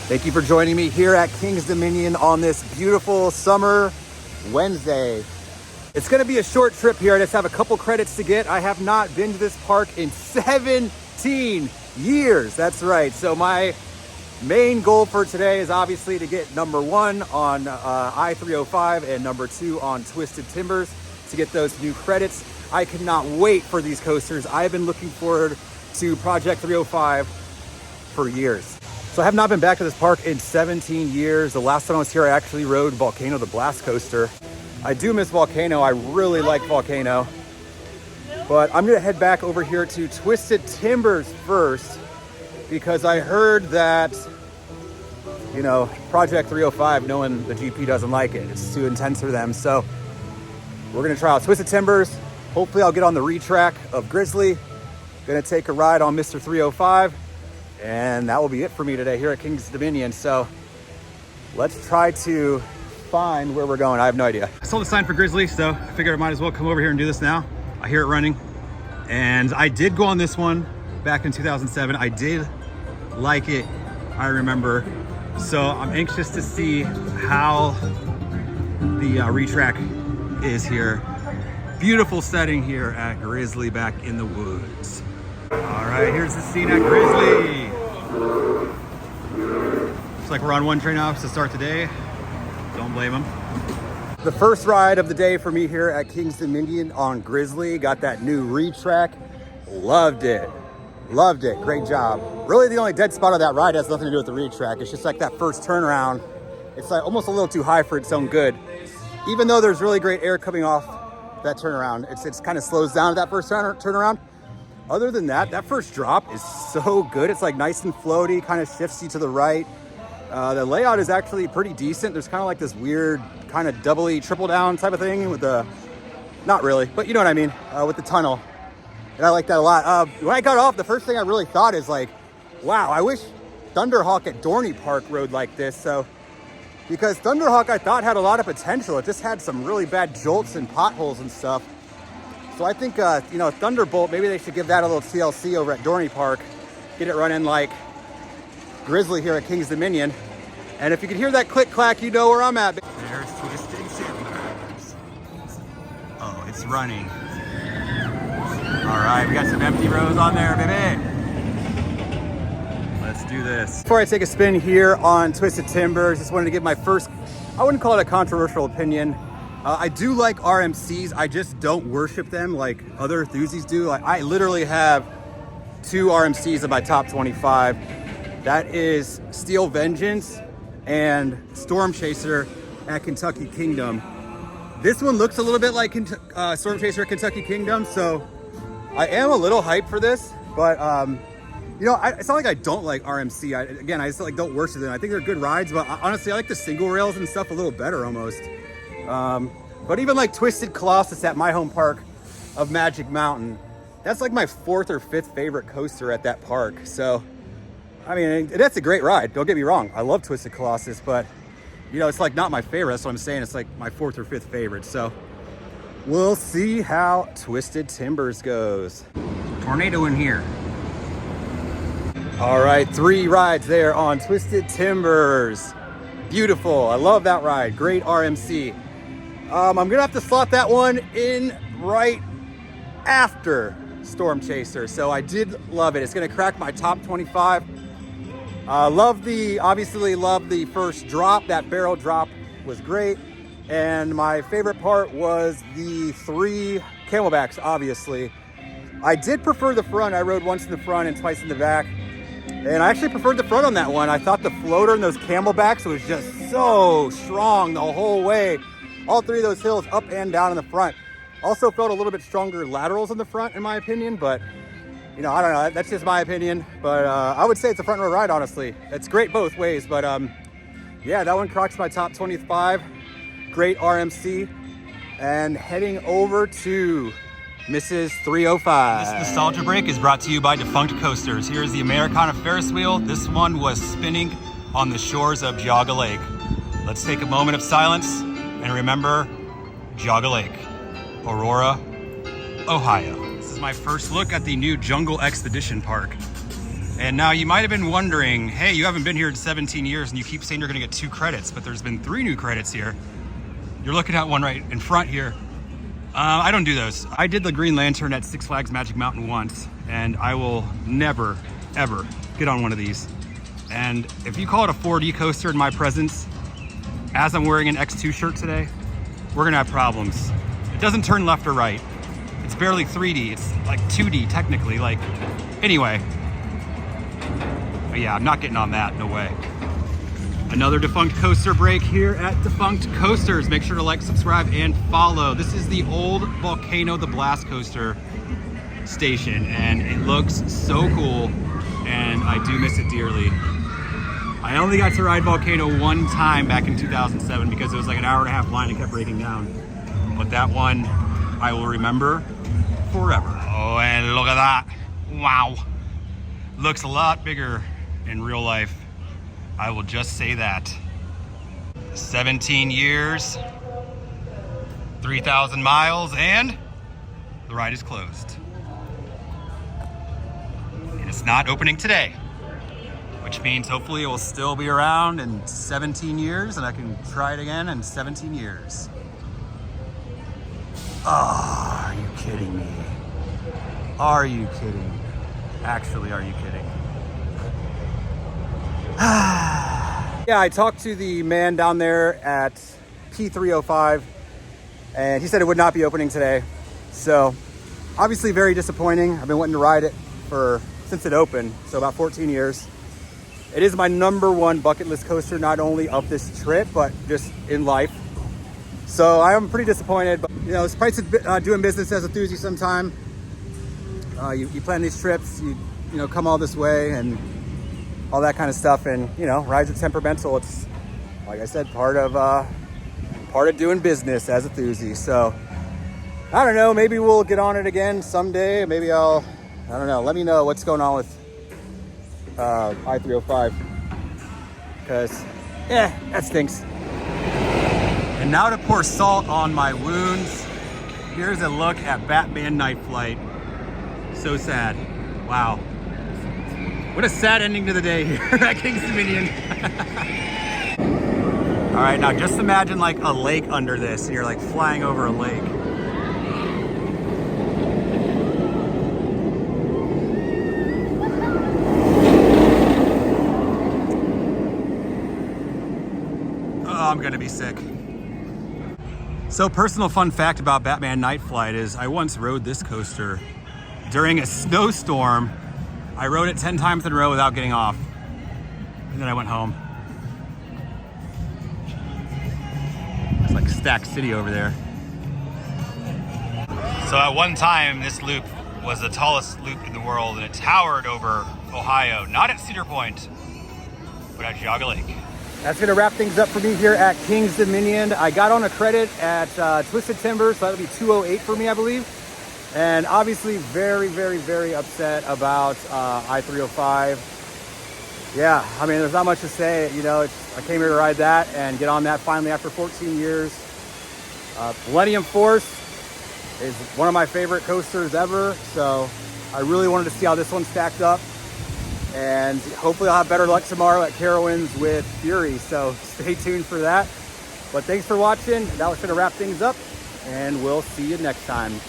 Thank you for joining me here at King's Dominion on this beautiful summer Wednesday. It's gonna be a short trip here. I just have a couple credits to get. I have not been to this park in 17 years. That's right. So my main goal for today is obviously to get number 1 on I-305 and number 2 on Twisted Timbers to get those new credits. I cannot wait for these coasters. I've been looking forward to Project 305 for years. So I have not been back to this park in 17 years. The last time I was here, I actually rode Volcano, the Blast Coaster. I do miss Volcano. I really like Volcano. But I'm gonna head back over here to Twisted Timbers first because I heard that, you know, Project 305, knowing the GP doesn't like it. It's too intense for them. So we're gonna try out Twisted Timbers. Hopefully I'll get on the retrack of Grizzly. Gonna take a ride on Mr. 305. And that will be it for me today here at King's Dominion. So let's try to find where we're going. I have no idea. I saw the sign for Grizzly, so I figured I might as well come over here and do this now. I hear it running. And I did go on this one back in 2007. I did like it, I remember. So I'm anxious to see how the retrack is here. Beautiful setting here at Grizzly back in the woods. All right, here's the scene at Grizzly. Looks like we're on one train off to start the day. Don't blame them. The first ride of the day for me here at King's Dominion on Grizzly. Got that new retrack. Loved it. Loved it. Great job. Really, the only dead spot of that ride has nothing to do with the retrack. It's just like that first turnaround. It's like almost a little too high for its own good. Even though there's really great air coming off that turnaround, it's kind of slows down at that first turnaround. Other than that, that first drop is so good. It's like nice and floaty, kind of shifts you to the right. The layout is actually pretty decent. There's kind of like this weird kind of doubly triple down type of thing with the, not really, but you know what I mean, with the tunnel. And I like that a lot. When I got off, the first thing I really thought is like, wow, I wish Thunderhawk at Dorney Park rode like this. So, because Thunderhawk I thought had a lot of potential. It just had some really bad jolts and potholes and stuff. So I think, you know, Thunderbolt, maybe they should give that a little TLC over at Dorney Park. Get it running like Grizzly here at King's Dominion. And if you can hear that click clack, you know where I'm at. There's Twisted Timbers. Oh, it's running. All right, we got some empty rows on there, baby. Let's do this. Before I take a spin here on Twisted Timbers, just wanted to give my first, I wouldn't call it a controversial opinion. I do like RMCs. I just don't worship them like other enthusiasts do. I literally have 2 RMCs in my top 25. That is Steel Vengeance and Storm Chaser at Kentucky Kingdom. This one looks a little bit like Storm Chaser at Kentucky Kingdom, so I am a little hyped for this, but you know, it's not like I don't like RMC. Again, I just like don't worship them. I think they're good rides, but honestly, I like the single rails and stuff a little better almost. But even like Twisted Colossus at my home park of Magic Mountain, that's like my 4th or 5th favorite coaster at that park. So, I mean, that's a great ride. Don't get me wrong. I love Twisted Colossus, but you know, it's like not my favorite. That's what I'm saying. It's like my 4th or 5th favorite. So we'll see how Twisted Timbers goes. Tornado in here. All right, 3 rides there on Twisted Timbers. Beautiful. I love that ride. Great RMC. I'm gonna have to slot that one in right after Storm Chaser. So I did love it. It's gonna crack my top 25. Obviously love the first drop. That barrel drop was great. And my favorite part was the 3 camelbacks, obviously. I did prefer the front. I rode once in the front and twice in the back. And I actually preferred the front on that one. I thought the floater and those camelbacks was just so strong the whole way. All 3 of those hills up and down in the front. Also felt a little bit stronger laterals in the front, in my opinion, but you know, I don't know, that's just my opinion. But I would say it's a front row ride, honestly. It's great both ways, but yeah, that one cracks my top 25. Great RMC. And heading over to Mrs. 305. This nostalgia break is brought to you by Defunct Coasters. Here's the Americana Ferris wheel. This one was spinning on the shores of Geauga Lake. Let's take a moment of silence and remember Geauga Lake, Aurora, Ohio. This is my first look at the new Jungle Expedition Park. And now you might have been wondering, hey, you haven't been here in 17 years and you keep saying you're gonna get 2 credits, but there's been 3 new credits here. You're looking at one right in front here. I don't do those. I did the Green Lantern at Six Flags Magic Mountain once, and I will never, ever get on one of these. And if you call it a 4D coaster in my presence, as I'm wearing an X2 shirt today, we're gonna have problems. It doesn't turn left or right. It's barely 3D, it's like 2D technically, like, anyway. But yeah, I'm not getting on that, no way. Another Defunct Coaster break here at Defunct Coasters. Make sure to like, subscribe, and follow. This is the old Volcano the Blast Coaster station, and it looks so cool, and I do miss it dearly. I only got to ride Volcano one time back in 2007 because it was like an hour-and-a-half line and kept breaking down. But that one I will remember forever. Oh, and look at that. Wow. Looks a lot bigger in real life. I will just say that. 17 years, 3,000 miles, and the ride is closed. And it's not opening today, which means hopefully it will still be around in 17 years and I can try it again in 17 years. Oh, are you kidding me? Are you kidding? Actually, are you kidding? Yeah, I talked to the man down there at P305 and he said it would not be opening today. So obviously very disappointing. I've been wanting to ride it since it opened, so about 14 years. It is my #1 bucket list coaster, not only of this trip, but just in life. So I am pretty disappointed, but you know, it's price of doing business as a enthusiast sometime. You plan these trips, you know, come all this way and all that kind of stuff, and you know, rides are temperamental. It's, like I said, part of doing business as a enthusiast. So I don't know, maybe we'll get on it again someday. Maybe I don't know. Let me know what's going on with I-305, because that stinks. And now to pour salt on my wounds, here's a look at Batman Night Flight. So sad. Wow. What a sad ending to the day here at King's Dominion. All right, now just imagine like a lake under this, and you're like flying over a lake. Oh, I'm gonna be sick. So, personal fun fact about Batman Night Flight is I once rode this coaster during a snowstorm. I rode it 10 times in a row without getting off. And then I went home. It's like Stack City over there. So at one time, this loop was the tallest loop in the world, and it towered over Ohio, not at Cedar Point, but at Geauga Lake. That's gonna wrap things up for me here at King's Dominion. I got on a credit at Twisted Timber, so that'll be 208 for me, I believe. And obviously very, very, very upset about I-305. Yeah, I mean, there's not much to say. You know, I came here to ride that and get on that finally after 14 years. Millennium Force is one of my favorite coasters ever. So I really wanted to see how this one stacked up. And hopefully I'll have better luck tomorrow at Carowinds with Fury. So stay tuned for that. But thanks for watching. That was going to wrap things up, and we'll see you next time.